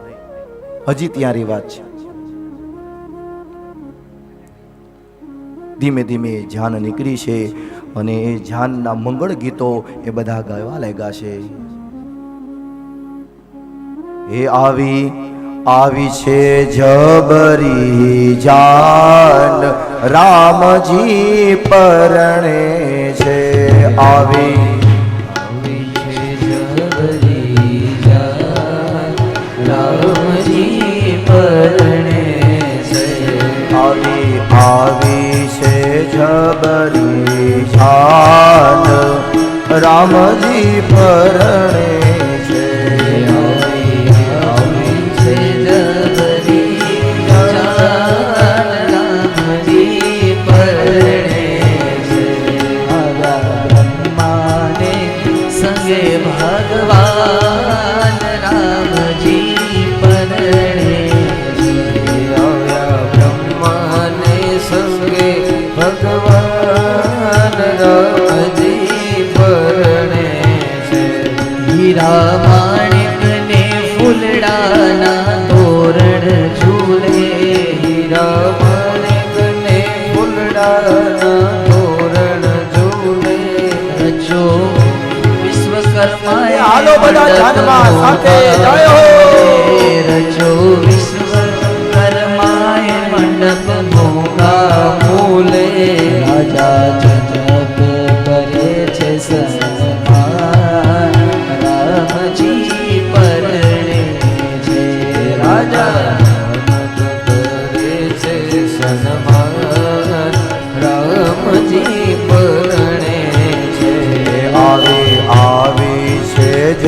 હજી ત્યાં રિવાજ છે. ધીમે ધીમે જાન નીકળી છે અને એ જાનના મંગળ ગીતો એ બધા ગાવા લાગ્યા છે. એ આવી છે જબરી જાન, રામજી પરણે છે. આવી છે જબરી જાન, રામજી પરણે છે. આવી છે જબરી જાન, રામજી પરણે છે. આવી છે જબરી જાન, રામજી પરણે છે. બ્રહ્માને સંગે ભગવાન રામજી પરણે છે. બ્રહ્માને સંગે ભગવાન રામજી પરણે છે. હીરા માણિક ને ફૂલડાના તોરણ ઝૂલે. હીરા માણિક ને ફૂલડાના તોરણ ઝૂલે. રચો વિશ્વકર્માએ હાલો બધા જાનમાં સાથે જય હો. રચો વિશ્વકર્માએ મંડપ મોંઘા મૂલે. રાજા જનક કરે છે સન્માન,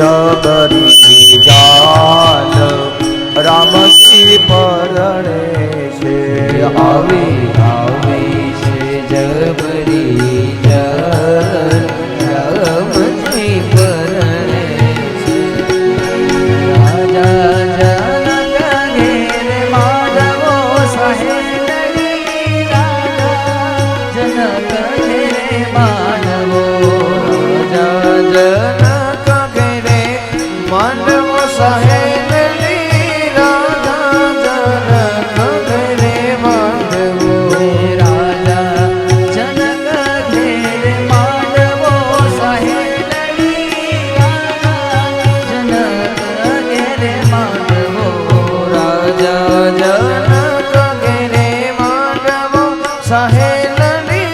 જબરી જાન રામજી પરણે છે આવી આવી છે જબરી જન રામજી પરણે છે રાજા જનક ઘેર માધવો સહેલડી રાજા જનક ઘેર માધવો રાજા જનક ઘેરે માંડવો સહેલડી રાજા જનક ઘેરે માંડવો રાજા જનક ઘેર માધવો સહેલડી રાજા જનક ઘેર માધવો રાજા જનક ઘેરે માંડવો સહેલડી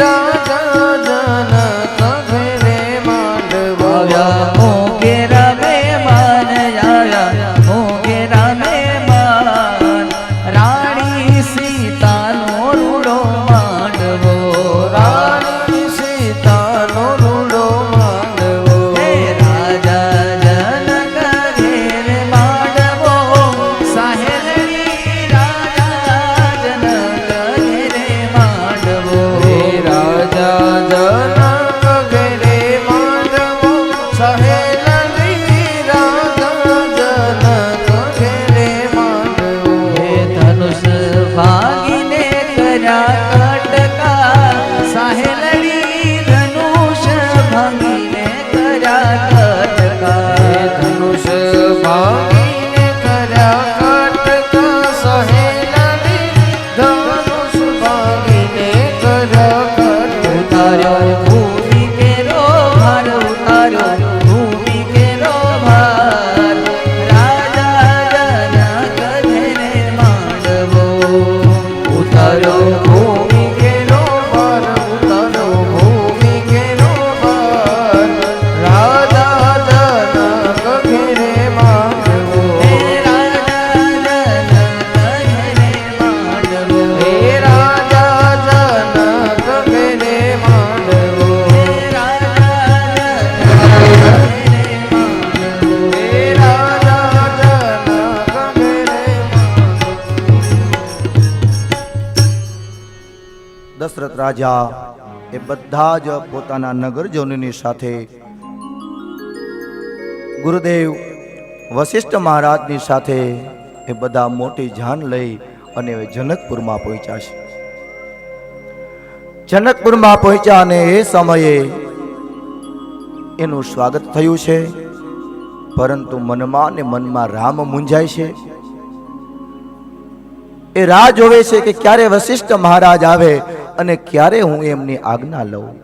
રાજા જનક ઘેરે માંડવો આવ્યા મોગે રમે માન આવ્યા મોગે રમે માન રાણી સીતાનો રૂડો માંડવો રાણી સીતાનો રૂડો માંડવો હે રાજા જનક ઘેર માંડવો સાહેલડી રાજા જનક ઘેર માંડવો હે રાજા જનક ઘેરે માંડવો સહેલડી રાજા જનક ઘેરે માંડવો હે ધનુષ ભાગીને કર્યા કટકા સાહેલડી ધનુષ ભાગીને કર્યા કટકા ધનુષ ભાગીને કર્યા કટકા સહેલડી ધનુષ ભાગીને કર્યા કટકા ઉતાર્યો ભૂમિ કેરો ભાર ઉતાર્યો ભૂમિ કેરો ભાર રાજા જનક ઘેરે માંડવો ઉતારો ભૂમિ કેરો ભાર ઉતારો ભૂમિ કેરો ભાર રાજા જનક ઘેરે માંડવો હે રાજા જનક ઘેરે માંડવો હે રાજા જનક ઘેરે માંડવો હે રાજા જનક ઘેરે માંડવો હે રાજા જનક ઘેરે દશરથ રાજા એ બધા જ પોતાના નગરજનોની સાથે ગુરુદેવ વશિષ્ઠ મહારાજની સાથે એ બધા મોટી જાન લઈ અને જનકપુરમાં પહોંચ્યા છે. જનકપુરમાં પહોંચ્યા અને એ સમયે એનું સ્વાગત થયું છે, પરંતુ મનમાં ને મનમાં રામ મૂંઝાય છે. એ રાહ જોવે છે કે ક્યારે વશિષ્ઠ મહારાજ આવે અને ક્યારે હું એમની આજ્ઞા લઉં.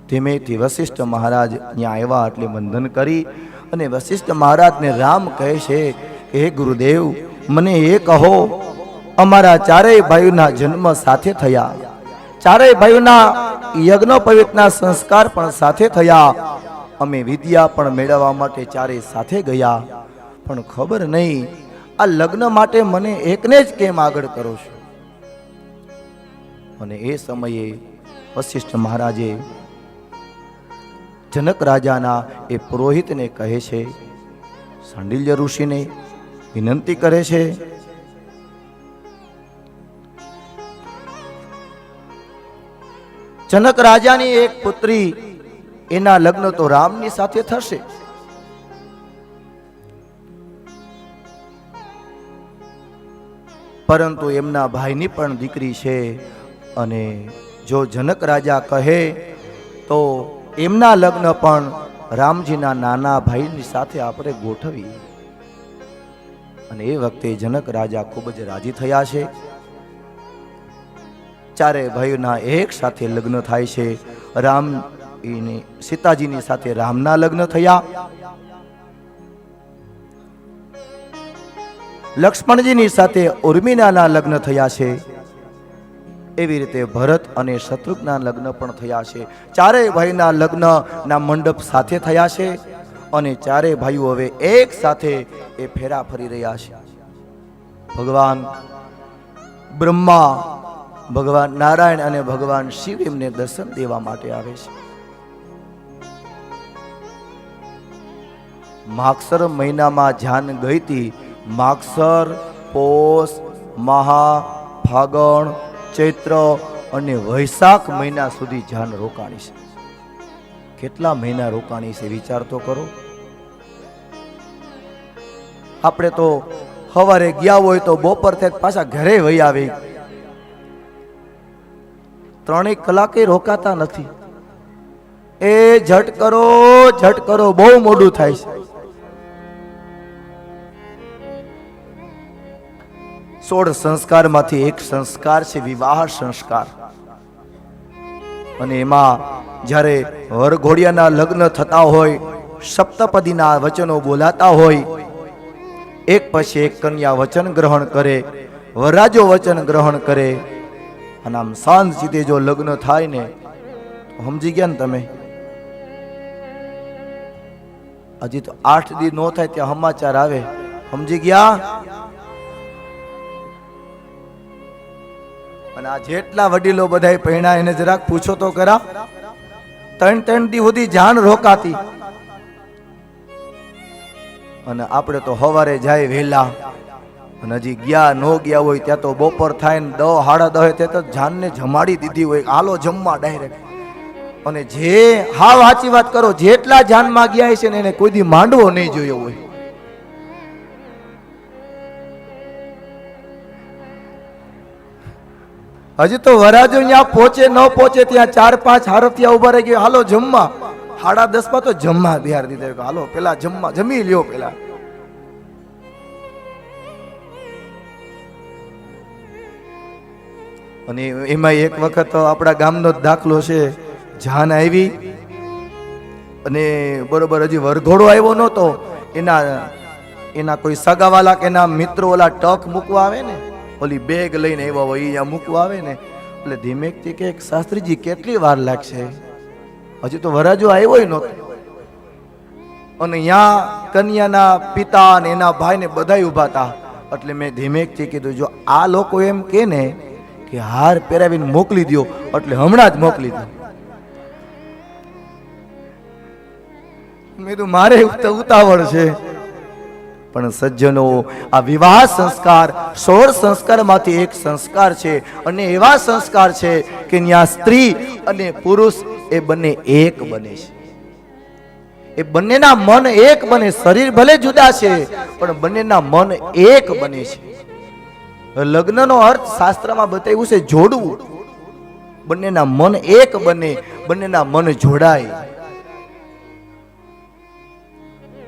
ધીમેથી વશિષ્ઠ મહારાજ ત્યાં આવ્યા એટલે વંદન કરી અને વશિષ્ઠ મહારાજને રામ કહે છે કે હે ગુરુદેવ, મને એ કહો, અમારા ચારેય ભાઈઓના જન્મ સાથે થયા, ચારેય ભાઈઓના યજ્ઞોપવિતના સંસ્કાર પણ સાથે થયા, અમે વિદ્યા પણ મેળવવા માટે ચારેય સાથે ગયા, પણ ખબર નહીં આ લગ્ન માટે મને એકને જ કેમ આગળ કરો છો. અને એ સમયે વશિષ્ઠ મહારાજે જનક રાજાના એ પુરોહિતને કહે છે, શાંડિલ્ય ઋષિને વિનંતી કરે છે, જનક રાજાની એક પુત્રી, એના લગ્ન તો રામની સાથે થશે, પરંતુ એમના ભાઈની પણ દીકરી છે, અને જો જનક રાજા કહે તો એમના લગ્ન પણ રામજીના નાના ભાઈની સાથે આપણે ગોઠવીએ. અને એ વખતે જનક રાજા ખૂબ જ રાજી થયા છે. ચારે ભાઈઓના એક સાથે લગ્ન થાય છે. રામ સીતાજીની સાથે રામના લગ્ન થયા, લક્ષ્મણજીની સાથે ઉર્મિલાના લગ્ન થયા છે. એવી રીતે ભરત અને શત્રુઘ્નના લગ્ન પણ થયા છે. ચારેય ભાઈના લગ્નના મંડપ સાથે થયા છે અને ચારેય ભાઈઓ હવે એક સાથે એ ફેરા ફરી રહ્યા છે. ભગવાન બ્રહ્મા, ભગવાન નારાયણ અને ભગવાન શિવ એમને દર્શન દેવા માટે આવે છે. માગસર મહિનામાં જાન ગઈ હતી. માગસર, પોષ, મહા, ફાગણ, ચૈત્ર અને વૈશાખ મહિના સુધી જાન રોકાણી છે. કેટલા મહિના રોકાણી છે વિચાર તો કરો. આપણે તો સવારે ગયા હોય તો બપોર થાય પાછા ઘરે વહી આવી. 3 કલાકે રોકાતા નથી. એ ઝટ કરો બહુ મોડું થાય છે. 16 સંસ્કારમાંથી એક સંસ્કાર છે વિવાહ સંસ્કાર. અને એમાં જ્યારે વરઘોડિયાના લગ્ન થતા હોય, સપ્તપદીના વચનો બોલાતા હોય, એક પછી એક કન્યા વચન ગ્રહણ કરે, વરરાજો વચન ગ્રહણ કરે, અને આમ શાંત સીધે જો લગ્ન થાય ને, સમજી ગયા ને તમે. હજી તો 8 દી નો થાય ત્યાં સમાચાર આવે, સમજી ગયા. અને આ જેટલા વડીલો બધા પહેણા એને જરાક પૂછો તો ખરા. 3 દી સુધી જાન રોકાતી. અને આપણે તો સવારે જાય વહેલા, અને હજી ગયા નો ગયા હોય ત્યાં તો બપોર થાય ને 10 સાડા 10 ત્યાં તો જાનને જમાડી દીધી હોય, હાલો જમવા ડાયરેક્ટ. અને જે હાવ સાચી વાત કરો, જેટલા જાનમાં ગયા છે ને એને કોઈ દી માંડવો નહીં જોયો હોય. હજી તો વરાજો ત્યાં પહોંચે ન પહોંચે ત્યાં 4-5 હારથિયા ઉભા રહી ગયા, હાલો જમવા. 10:30 તો જમવા બિહાર દીધા, હાલો પેલા જમવા જમી લ્યો પેલા. અને એમાં એક વખત આપણા ગામનો દાખલો છે. જાન આવી અને બરોબર હજી વરઘોડો આવ્યો નહોતો, એના કોઈ સગાવાલા કે એના મિત્રો ઓલા ટક મૂકવા આવે ને, ઓલી બેગ લઈને આવ્યા હોય અહીંયા મૂકવા આવે ને, એટલે ધીમેકથી કે શાસ્ત્રીજી કેટલી વાર લાગશે, હજી તો વરાજો આવ્યો નહોતો. અને અહીંયા કન્યાના પિતા અને એના ભાઈ ને બધા ઉભા હતા. એટલે મેં ધીમેકથી કીધું, જો આ લોકો એમ કે ને કે હાર પહેરાવીને મોકલી દો, એટલે હમણાં જ મોકલી દો. મેં તો મારે ઉતાવળ છે. પણ સજ્જનો, આ વિવાહ સંસ્કાર 16 સંસ્કારમાંથી એક સંસ્કાર છે. અને એવા સંસ્કાર છે કે ત્યાં સ્ત્રી અને પુરુષ એ બંને એક બને છે. એ બંનેના મન એક બને. શરીર ભલે જુદા છે પણ બંનેના મન એક બને છે. લગ્નનો અર્થ શાસ્ત્રમાં બતાવ્યું છે જોડવું. બંનેના મન એક બને, બંનેના મન જોડાય.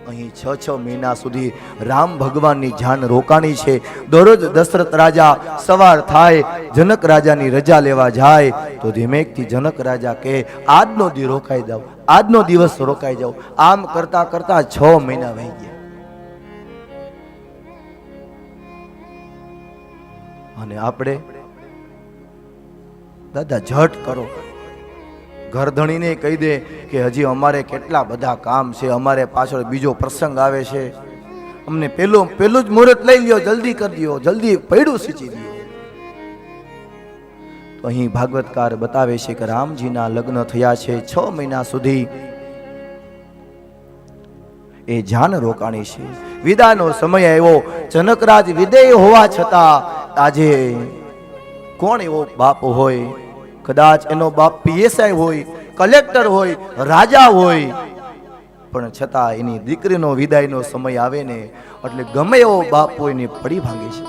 અહીં 6 મહિના સુધી રામ ભગવાનની જાન રોકાણી છે. દરરોજ દશરથ રાજા સવાર થાય, જનક રાજાની રજા લેવા જાય તો ધીમેકથી જનક રાજા કહે, આજનો દી રોકાઈ જાવ, આજનો દિવસ રોકાઈ જાવ. આમ કરતા કરતા 6 મહિના વહી ગયા. અને આપણે દાદા ઝટ કરો, ઘરધણીને કહી દે કે હજી અમારે કેટલા બધા કામ છે, અમારે પાછળ બીજો પ્રસંગ આવે છે, અમને પેલું જ મુહૂર્ત લઈ લ્યો, જલ્દી કરી દો, જલ્દી પૈડું સીંચી દો. તો અહીં ભાગવતકાર બતાવે છે કે રામજીના લગ્ન થયા છે 6 મહિના સુધી એ જાન રોકાણી છે. વિદાયનો સમય આવ્યો. જનકરાજ વિદેય હોવા છતાં આજે કોણ એવો બાપ હોય, કદાચ એનો બાપ પીએસઆઈ હોય, કલેક્ટર હોય, રાજા હોય, પણ છતાં એની દીકરીનો વિદાયનો સમય આવે ને એટલે ગમે એવો બાપ હોય ને પડી ભાંગે છે.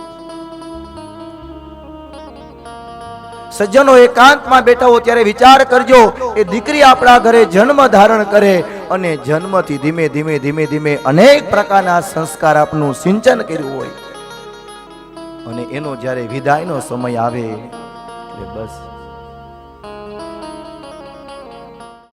સજ્જનો, એકાંતમાં બેઠા હો ત્યારે વિચાર કરજો, એ દીકરી આપણા ઘરે જન્મ ધારણ કરે અને જન્મથી ધીમે ધીમે ધીમે ધીમે અનેક પ્રકારના સંસ્કાર આપનું સિંચન કર્યું હોય અને એનો જ્યારે વિદાયનો સમય આવે એટલે બસ